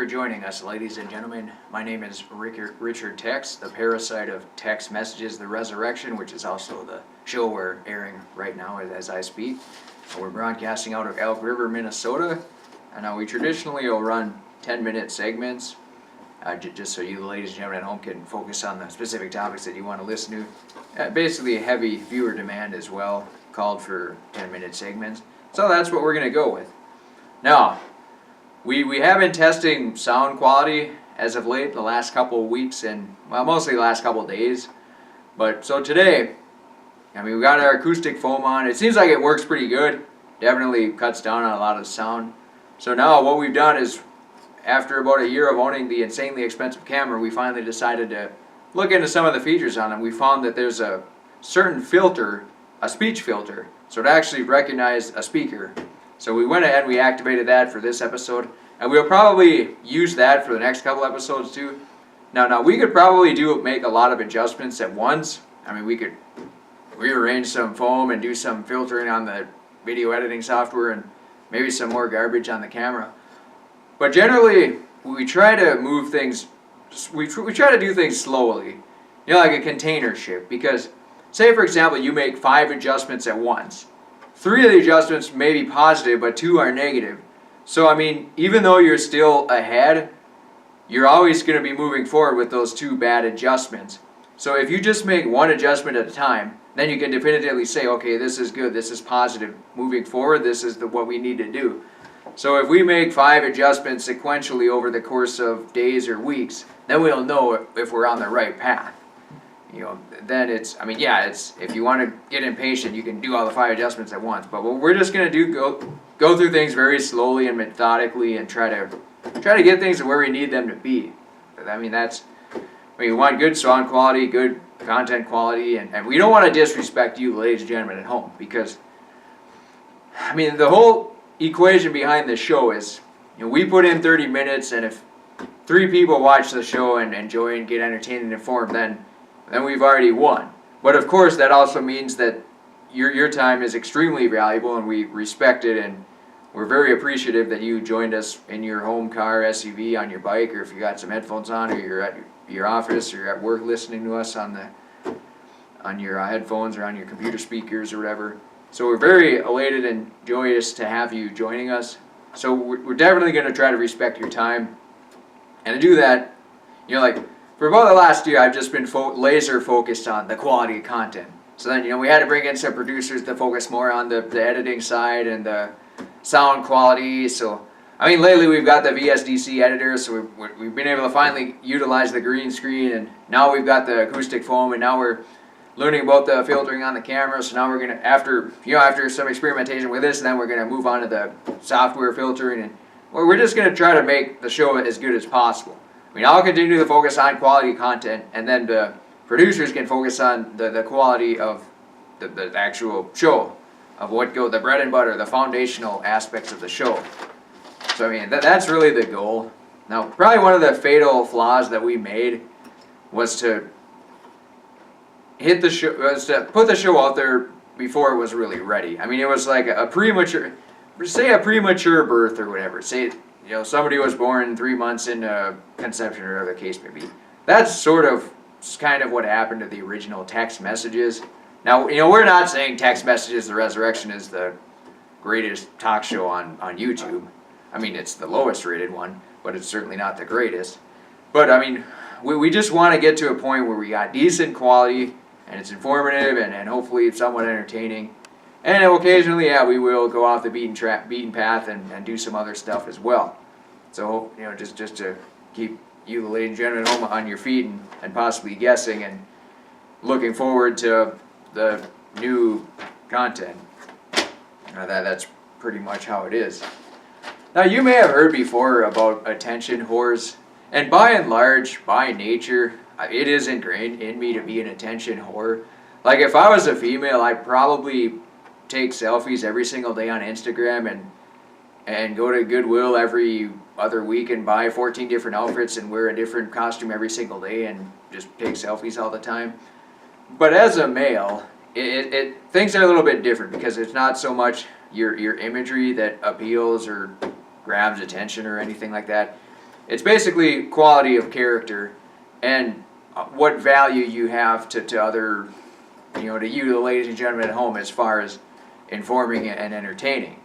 joining us, ladies and gentlemen. My name is Richard Tex, the parasite of text messages, the Resurrection, which is also the show we're airing right now as I speak. We're broadcasting out of Elk River, Minnesota, and we traditionally will run 10-minute segments, just so you, ladies and gentlemen at home, can focus on the specific topics that you want to listen to. Basically, a heavy viewer demand as well called for 10-minute segments, so that's what we're going to go with. Now, we have been testing sound quality as of late, the last couple of weeks, and well, mostly the last couple of days. But so today, we got our acoustic foam on. It seems like it works pretty good. Definitely cuts down on a lot of the sound. So now what we've done is, after about a year of owning the insanely expensive camera, we finally decided to look into some of the features on it. We found that there's a certain filter, a speech filter, so it actually recognized a speaker. So we went ahead and we activated that for this episode, and we'll probably use that for the next couple episodes too. Now we could probably make a lot of adjustments at once. We could rearrange some foam and do some filtering on the video editing software and maybe some more garbage on the camera. But generally, we try to move things, we try to do things slowly, like a container shift. Because, say for example, you make 5 adjustments at once. 3 of the adjustments may be positive, but 2 are negative. So, even though you're still ahead, you're always going to be moving forward with those 2 bad adjustments. So if you just make 1 adjustment at a time, then you can definitively say, okay, this is good, this is positive. Moving forward, this is what we need to do. So if we make 5 adjustments sequentially over the course of days or weeks, then we'll know if we're on the right path. Then it's if you want to get impatient, you can do all the 5 adjustments at once. But what we're just going to do, go through things very slowly and methodically and try to get things to where we need them to be. We want good sound quality, good content quality, and we don't want to disrespect you, ladies and gentlemen at home, because, the whole equation behind this show is, we put in 30 minutes, and if 3 people watch the show and enjoy and get entertained and informed, then we've already won. But of course, that also means that your time is extremely valuable, and we respect it, and we're very appreciative that you joined us in your home car, SUV, on your bike, or if you got some headphones on, or you're at your office, or you're at work listening to us on your headphones or on your computer speakers or whatever. So we're very elated and joyous to have you joining us. So we're definitely going to try to respect your time, and to do that, for about the last year, I've just been laser focused on the quality of content. So then, we had to bring in some producers to focus more on the editing side and the sound quality. So, lately we've got the VSDC editor, so we've been able to finally utilize the green screen, and now we've got the acoustic foam, and now we're learning about the filtering on the camera. So now we're gonna, after some experimentation with this, and then we're gonna move on to the software filtering, and we're just gonna try to make the show as good as possible. I'll continue to focus on quality content, and then the producers can focus on the quality of the actual show, of the bread and butter, the foundational aspects of the show. So that's really the goal. Now, probably one of the fatal flaws that we made was to put the show out there before it was really ready. It was like a premature birth or whatever. Say, somebody was born 3 months into conception, or whatever the case may be. That's kind of what happened to the original text messages. Now, we're not saying text messages, the Resurrection, is the greatest talk show on YouTube. It's the lowest rated one, but it's certainly not the greatest. But, we just want to get to a point where we got decent quality, and it's informative, and hopefully somewhat entertaining. And occasionally, we will go off the beaten path and do some other stuff as well. So, just to keep you, the ladies and gentlemen at home, on your feet and possibly guessing and looking forward to the new content. That's pretty much how it is. Now, you may have heard before about attention whores, and by and large, by nature, it is ingrained in me to be an attention whore. Like, if I was a female, I'd probably take selfies every single day on Instagram and go to Goodwill every other week and buy 14 different outfits and wear a different costume every single day and just take selfies all the time. But as a male, things are a little bit different, because it's not so much your imagery that appeals or grabs attention or anything like that. It's basically quality of character and what value you have to other, to you, the ladies and gentlemen at home, as far as informing and entertaining.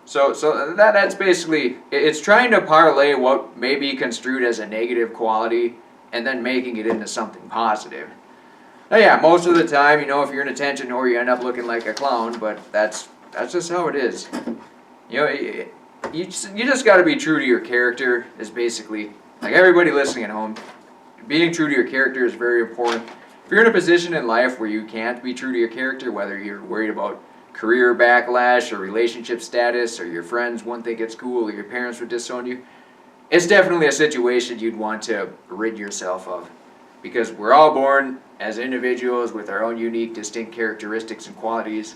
So that's basically, it's trying to parlay what may be construed as a negative quality and then making it into something positive. Now yeah, most of the time, if you're in attention whore, you end up looking like a clown, but that's just how it is. You just got to be true to your character, is basically, like everybody listening at home, being true to your character is very important. If you're in a position in life where you can't be true to your character, whether you're worried about career backlash or relationship status, or your friends won't think it's cool, or your parents would disown you, it's definitely a situation you'd want to rid yourself of. Because we're all born as individuals with our own unique, distinct characteristics and qualities.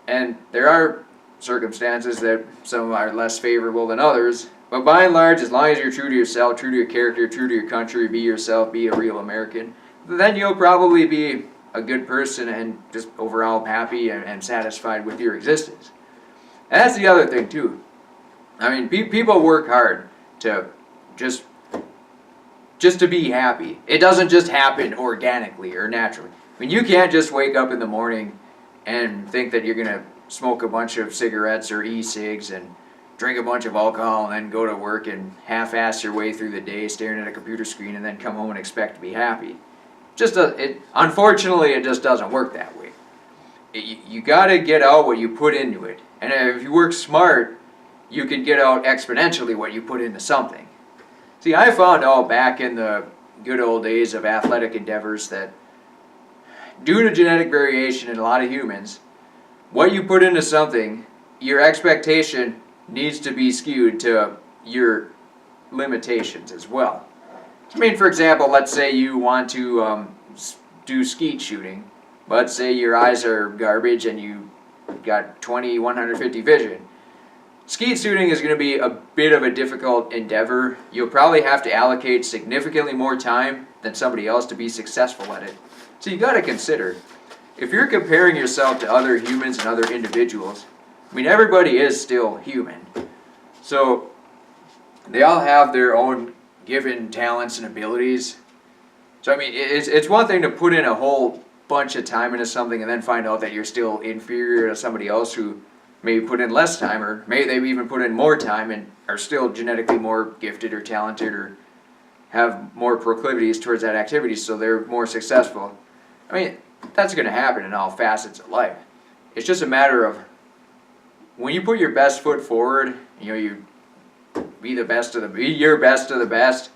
And there are circumstances that some are less favorable than others. But by and large, as long as you're true to yourself, true to your character, true to your country, be yourself, be a real American, then you'll probably be a good person and just overall happy and satisfied with your existence. And that's the other thing too. I mean, people work hard to just to be happy. It doesn't just happen organically or naturally. I mean, you can't just wake up in the morning and think that you're going to smoke a bunch of cigarettes or e-cigs and drink a bunch of alcohol and then go to work and half-ass your way through the day staring at a computer screen and then come home and expect to be happy. Unfortunately, it just doesn't work that way. You got to get out what you put into it. And if you work smart, you can get out exponentially what you put into something. See, I found out back in the good old days of athletic endeavors that due to genetic variation in a lot of humans, what you put into something, your expectation needs to be skewed to your limitations as well. I mean, for example, let's say you want to do skeet shooting. Let's say your eyes are garbage and you got 150 vision. Skeet shooting is going to be a bit of a difficult endeavor. You'll probably have to allocate significantly more time than somebody else to be successful at it. So you got to consider, if you're comparing yourself to other humans and other individuals, I mean, everybody is still human. So they all have their own given talents and abilities. So I mean, it's one thing to put in a whole bunch of time into something and then find out that you're still inferior to somebody else who maybe put in less time, or maybe they've even put in more time and are still genetically more gifted or talented or have more proclivities towards that activity, so they're more successful. I mean, that's going to happen in all facets of life. It's just a matter of when you put your best foot forward, you be your best of the best,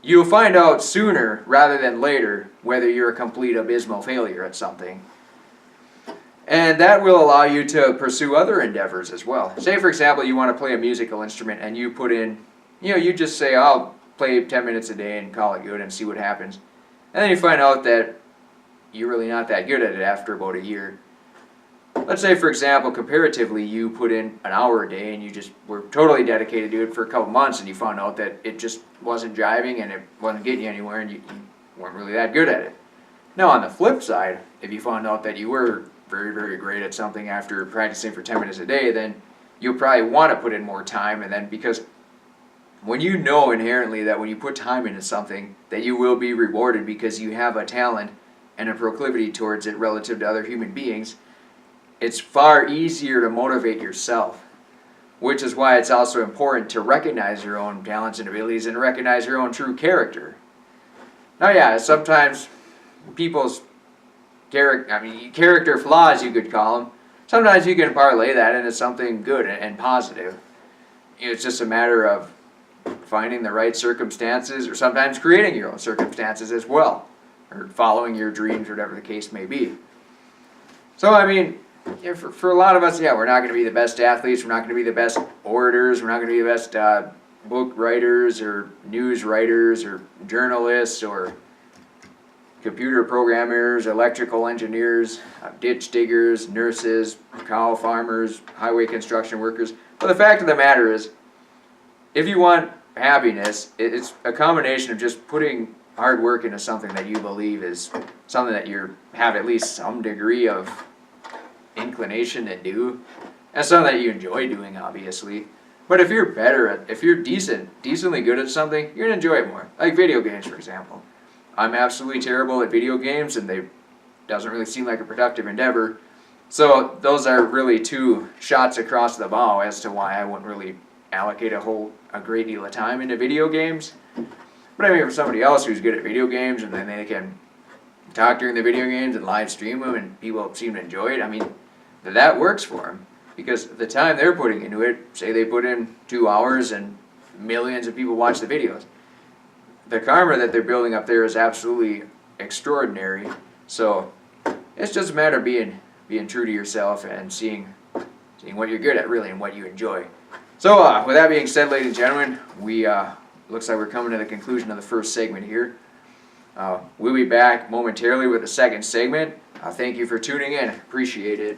you'll find out sooner rather than later whether you're a complete abysmal failure at something. And that will allow you to pursue other endeavors as well. Say, for example, you want to play a musical instrument and you put in, you just say, I'll play 10 minutes a day and call it good and see what happens. And then you find out that you're really not that good at it after about a year. Let's say, for example, comparatively, you put in an hour a day and you just were totally dedicated to it for a couple months and you found out that it just wasn't jiving and it wasn't getting you anywhere and you weren't really that good at it. Now, on the flip side, if you found out that you were very, very great at something after practicing for 10 minutes a day, then you'll probably want to put in more time. And then because when you know inherently that when you put time into something that you will be rewarded because you have a talent and a proclivity towards it relative to other human beings, it's far easier to motivate yourself, which is why it's also important to recognize your own talents and abilities and recognize your own true character. Now, yeah, sometimes people's character flaws, you could call them, sometimes you can parlay that into something good and positive. It's just a matter of finding the right circumstances, or sometimes creating your own circumstances as well, or following your dreams, whatever the case may be. So, I mean, for a lot of us, yeah, we're not going to be the best athletes, we're not going to be the best orators, we're not going to be the best book writers, or news writers, or journalists, or computer programmers, electrical engineers, ditch diggers, nurses, cow farmers, highway construction workers. But the fact of the matter is, if you want happiness, it's a combination of just putting hard work into something that you believe is something that you have at least some degree of inclination to do, and something that you enjoy doing, obviously. But if you're if you're decently good at something, you're gonna enjoy it more. Like video games, for example. I'm absolutely terrible at video games, and they doesn't really seem like a productive endeavor. So those are really two shots across the bow as to why I wouldn't really allocate a great deal of time into video games. But I mean, for somebody else who's good at video games, and then they can talk during the video games and live stream them, and people seem to enjoy it, I mean, that works for them. Because the time they're putting into it, say they put in 2 hours and millions of people watch the videos, the karma that they're building up there is absolutely extraordinary. So it's just a matter of being true to yourself and seeing what you're good at really and what you enjoy. So with that being said, ladies and gentlemen, we looks like we're coming to the conclusion of the first segment here. We'll be back momentarily with the second segment. Thank you for tuning in. Appreciate it.